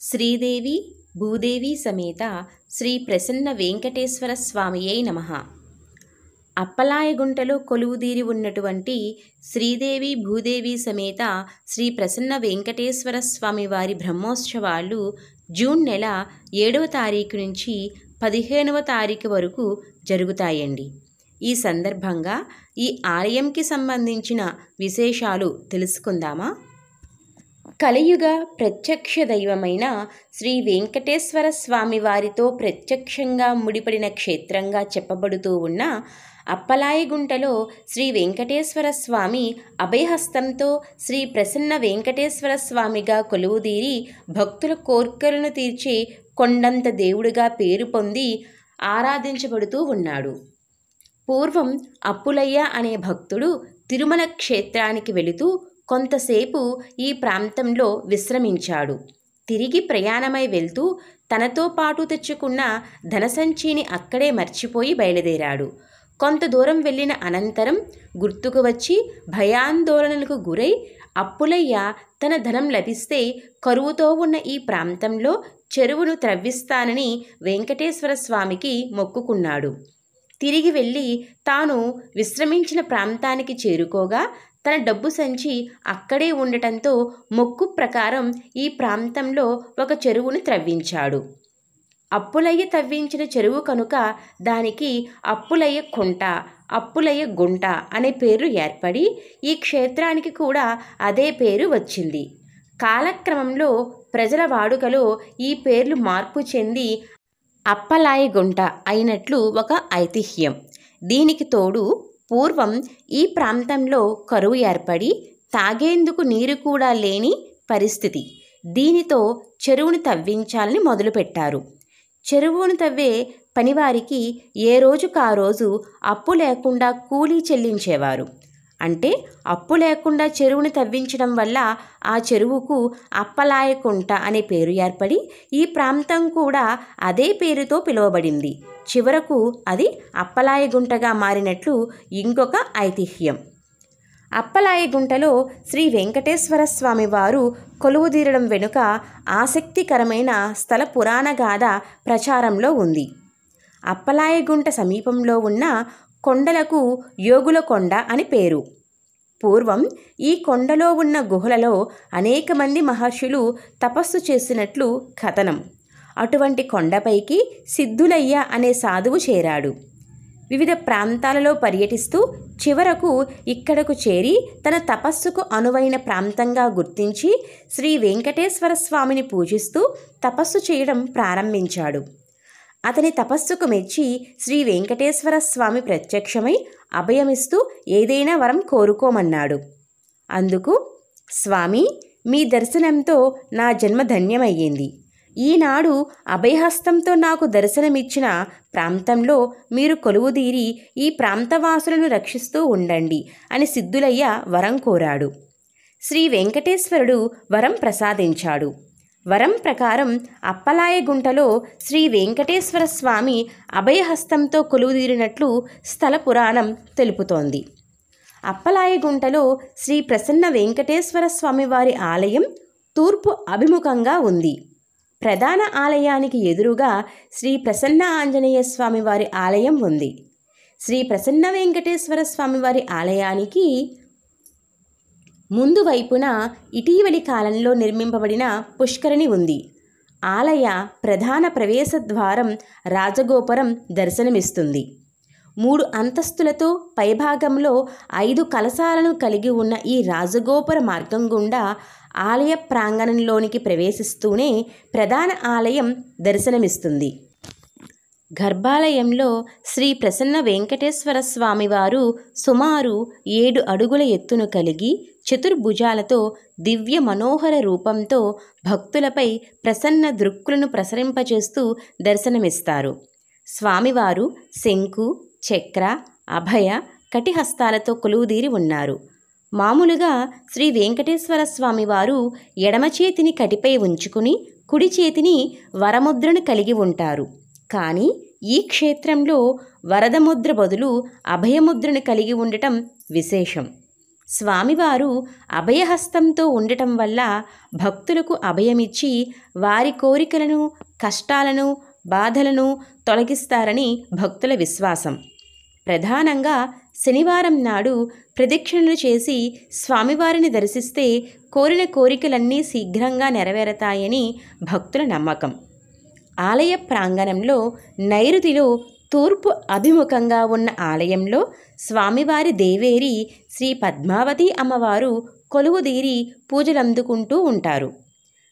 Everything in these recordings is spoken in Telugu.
శ్రీదేవి భూదేవి సమేత శ్రీ ప్రసన్న వెంకటేశ్వర స్వామియే నమః. అప్పలాయగుంటలో కొలువుదీరి ఉన్నటువంటి శ్రీదేవి భూదేవి సమేత శ్రీ ప్రసన్న వెంకటేశ్వర స్వామి వారి బ్రహ్మోత్సవాలు జూన్ నెల 7వ తారీఖు నుంచి 15వ తారీఖు వరకు జరుగుతాయండి. ఈ సందర్భంగా ఈ ఆలయంకి సంబంధించిన విశేషాలు తెలుసుకుందామా? కలియుగ ప్రత్యక్ష దైవమైన శ్రీ వెంకటేశ్వర స్వామి వారితో ప్రత్యక్షంగా ముడిపడిన క్షేత్రంగా చెప్పబడుతూ ఉన్న అప్పలాయగుంటలో శ్రీ వెంకటేశ్వర స్వామి అభయహస్తంతో శ్రీ ప్రసన్న వెంకటేశ్వర స్వామిగా కొలువుదీరి భక్తుల కోర్కెలను తీర్చే కొండంత దేవుడిగా పేరు పొంది ఆరాధించబడుతూ ఉన్నాడు. పూర్వం అప్పులయ్య అనే భక్తుడు తిరుమల క్షేత్రానికి వెళుతూ కొంతసేపు ఈ ప్రాంతంలో విశ్రమించాడు. తిరిగి ప్రయాణమై వెళ్తూ తనతో పాటు తెచ్చుకున్న ధనసంచిని అక్కడే మర్చిపోయి బయలుదేరాడు. కొంత దూరం వెళ్ళిన అనంతరం గుర్తుకు వచ్చి భయాందోళనలకు గురై అప్పులయ్య తన ధనం లభిస్తే కరువుతో ఉన్న ఈ ప్రాంతంలో చెరువును త్రవ్విస్తానని వెంకటేశ్వర స్వామికి మొక్కుకున్నాడు. తిరిగి వెళ్ళి తాను విశ్రమించిన ప్రాంతానికి చేరుకోగా తన డబ్బు సంచి అక్కడే ఉండటంతో మొక్కు ప్రకారం ఈ ప్రాంతంలో ఒక చెరువును త్రవ్వించాడు. అప్పులయ్య తవ్వించిన చెరువు కనుక దానికి అప్పులయ్య కుంట, అప్పులయ్య గుంట అనే పేర్లు ఏర్పడి ఈ క్షేత్రానికి కూడా అదే పేరు వచ్చింది. కాలక్రమంలో ప్రజల వాడుకలో ఈ పేర్లు మార్పు చెంది అప్పలాయగుంట అయినట్లు ఒక ఐతిహ్యం. దీనికి తోడు పూర్వం ఈ ప్రాంతంలో కరువు ఏర్పడి తాగేందుకు నీరు కూడా లేని పరిస్థితి. దీనితో చెరువును తవ్వించాలని మొదలుపెట్టారు. చెరువును తవ్వే పనివారికి ఏ రోజుకు ఆ రోజు అప్పు లేకుండా కూలీ చెల్లించేవారు. అంటే అప్పు లేకుండా చెరువును తవ్వించడం వల్ల ఆ చెరువుకు అప్పలాయకుంట అనే పేరు ఏర్పడి ఈ ప్రాంతం కూడా అదే పేరుతో పిలువబడింది. చివరకు అది అప్పలాయగుంటగా మారినట్లు ఇంకొక ఐతిహ్యం. అప్పలాయగుంటలో శ్రీ వెంకటేశ్వర స్వామి వారు కొలువుదీరడం వెనుక ఆసక్తికరమైన స్థల పురాణ గాథ ప్రచారంలో ఉంది. అప్పలాయగుంట సమీపంలో ఉన్న కొండలకు యోగుల కొండ అని పేరు. పూర్వం ఈ కొండలో ఉన్న గుహలలో అనేక మంది మహర్షులు తపస్సు చేసినట్లు కథనం. అటువంటి కొండపైకి సిద్ధులయ్య అనే సాధువు చేరాడు. వివిధ ప్రాంతాలలో పర్యటిస్తూ చివరకు ఇక్కడకు చేరి తన తపస్సుకు అనువైన ప్రాంతంగా గుర్తించి శ్రీ వెంకటేశ్వర స్వామిని పూజిస్తూ తపస్సు చేయడం ప్రారంభించాడు. అతని తపస్సుకు మెచ్చి శ్రీ వెంకటేశ్వర స్వామి ప్రత్యక్షమై అభయమిస్తూ ఏదైనా వరం కోరుకోమన్నాడు. అందుకు స్వామి, మీ దర్శనంతో నా జన్మ ధన్యమయ్యింది. ఈనాడు అభయహస్తంతో నాకు దర్శనమిచ్చిన ప్రాంతంలో మీరు కొలువుదీరి ఈ ప్రాంతవాసులను రక్షిస్తూ ఉండండి అని సిద్ధులయ్య వరం కోరాడు. శ్రీ వెంకటేశ్వరుడు వరం ప్రసాదించాడు. వరం ప్రకారం అప్పలాయగుంటలో శ్రీ వెంకటేశ్వర స్వామి అభయహస్తంతో కొలువుదీరినట్లు స్థల పురాణం తెలుపుతోంది. అప్పలాయగుంటలో శ్రీ ప్రసన్న వెంకటేశ్వర స్వామి వారి ఆలయం తూర్పు అభిముఖంగా ఉంది. ప్రధాన ఆలయానికి ఎదురుగా శ్రీ ప్రసన్న ఆంజనేయ స్వామి వారి ఆలయం ఉంది. శ్రీ ప్రసన్న వెంకటేశ్వర స్వామి వారి ఆలయానికి ముందు వైపున ఇటీవలి కాలంలో నిర్మింపబడిన పుష్కరిణి ఉంది. ఆలయ ప్రధాన ప్రవేశ ద్వారం రాజగోపురం దర్శనమిస్తుంది. 3 అంతస్తులతో పైభాగంలో 5 కలశాలను కలిగి ఉన్న ఈ రాజగోపుర మార్గం గుండా ఆలయ ప్రాంగణంలోనికి ప్రవేశిస్తూనే ప్రధాన ఆలయం దర్శనమిస్తుంది. గర్భాలయంలో శ్రీ ప్రసన్న వెంకటేశ్వర స్వామివారు సుమారు 7 అడుగుల ఎత్తును కలిగి చతుర్భుజాలతో దివ్య మనోహర రూపంతో భక్తులపై ప్రసన్న దృక్కులను ప్రసరింపచేస్తూ దర్శనమిస్తారు. స్వామివారు శంకు, చక్ర, అభయ, కటిహస్తాలతో కొలువుదీరి ఉన్నారు. మామూలుగా శ్రీ వెంకటేశ్వర స్వామివారు ఎడమ చేతిని కటిపై ఉంచుకుని కుడి చేతిని వరముద్రను కలిగి ఉంటారు. కానీ ఈ క్షేత్రంలో వరదముద్ర బదులు అభయముద్రను కలిగి ఉండటం విశేషం. స్వామివారు అభయహస్తంతో ఉండటం వల్ల భక్తులకు అభయమిచ్చి వారి కోరికలను, కష్టాలను, బాధలను తొలగిస్తారని భక్తుల విశ్వాసం. ప్రధానంగా శనివారం నాడు ప్రదక్షిణలు చేసి స్వామివారిని దర్శిస్తే కోరిన కోరికలన్నీ శీఘ్రంగా నెరవేరతాయని భక్తుల నమ్మకం. ఆలయ ప్రాంగణంలో నైరుతిలో తూర్పు అభిముఖంగా ఉన్న ఆలయంలో స్వామివారి దేవేరి శ్రీ పద్మావతి అమ్మవారు కొలువుదీరి పూజలందుకుంటూ ఉంటారు.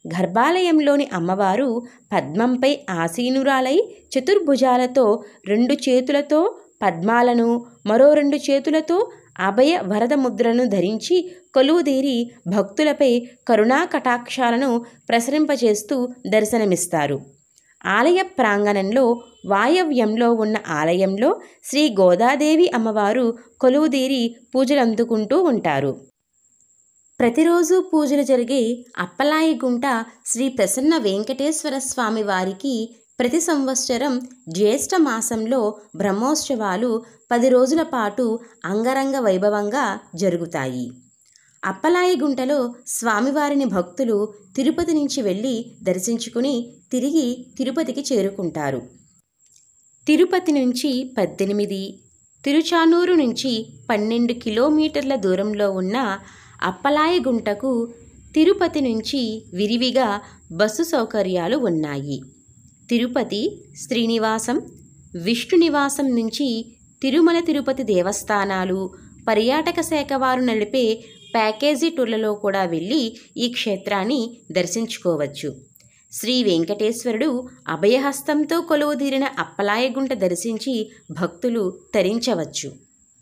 గర్భాలయంలోని అమ్మవారు పద్మంపై ఆసీనురాలై చతుర్భుజాలతో 2 చేతులతో పద్మాలను, మరో 2 చేతులతో అభయ వరద ముద్రను ధరించి కొలువుదీరి భక్తులపై కరుణా కటాక్షాలను ప్రసరింపచేస్తూ దర్శనమిస్తారు. ఆలయ ప్రాంగణంలో వాయవ్యంలో ఉన్న ఆలయంలో శ్రీ గోదాదేవి అమ్మవారు కొలువుదీరి పూజలందుకుంటూ ఉంటారు. ప్రతిరోజు పూజలు జరిగే అప్పలాయిగుంట శ్రీ ప్రసన్న వెంకటేశ్వర స్వామి వారికి ప్రతి సంవత్సరం జ్యేష్ఠ మాసంలో బ్రహ్మోత్సవాలు 10 రోజుల పాటు అంగరంగ వైభవంగా జరుగుతాయి. అప్పలాయిగుంటలో స్వామివారిని భక్తులు తిరుపతి నుంచి వెళ్ళి దర్శించుకుని తిరిగి తిరుపతికి చేరుకుంటారు. తిరుపతి నుంచి 18, తిరుచానూరు నుంచి 12 కిలోమీటర్ల దూరంలో ఉన్న అప్పలాయిగుంటకు తిరుపతి నుంచి విరివిగా బస్సు సౌకర్యాలు ఉన్నాయి. తిరుపతి శ్రీనివాసం, విష్ణు నివాసం నుంచి తిరుమల తిరుపతి దేవస్థానాలు, పర్యాటక శాఖ వారు నడిపే ప్యాకేజీ టూర్లలో కూడా వెళ్ళి ఈ క్షేత్రాన్ని దర్శించుకోవచ్చు. శ్రీ వెంకటేశ్వరుడు అభయహస్తంతో కొలువుదీరిన అప్పలాయగుంట దర్శించి భక్తులు తరించవచ్చు.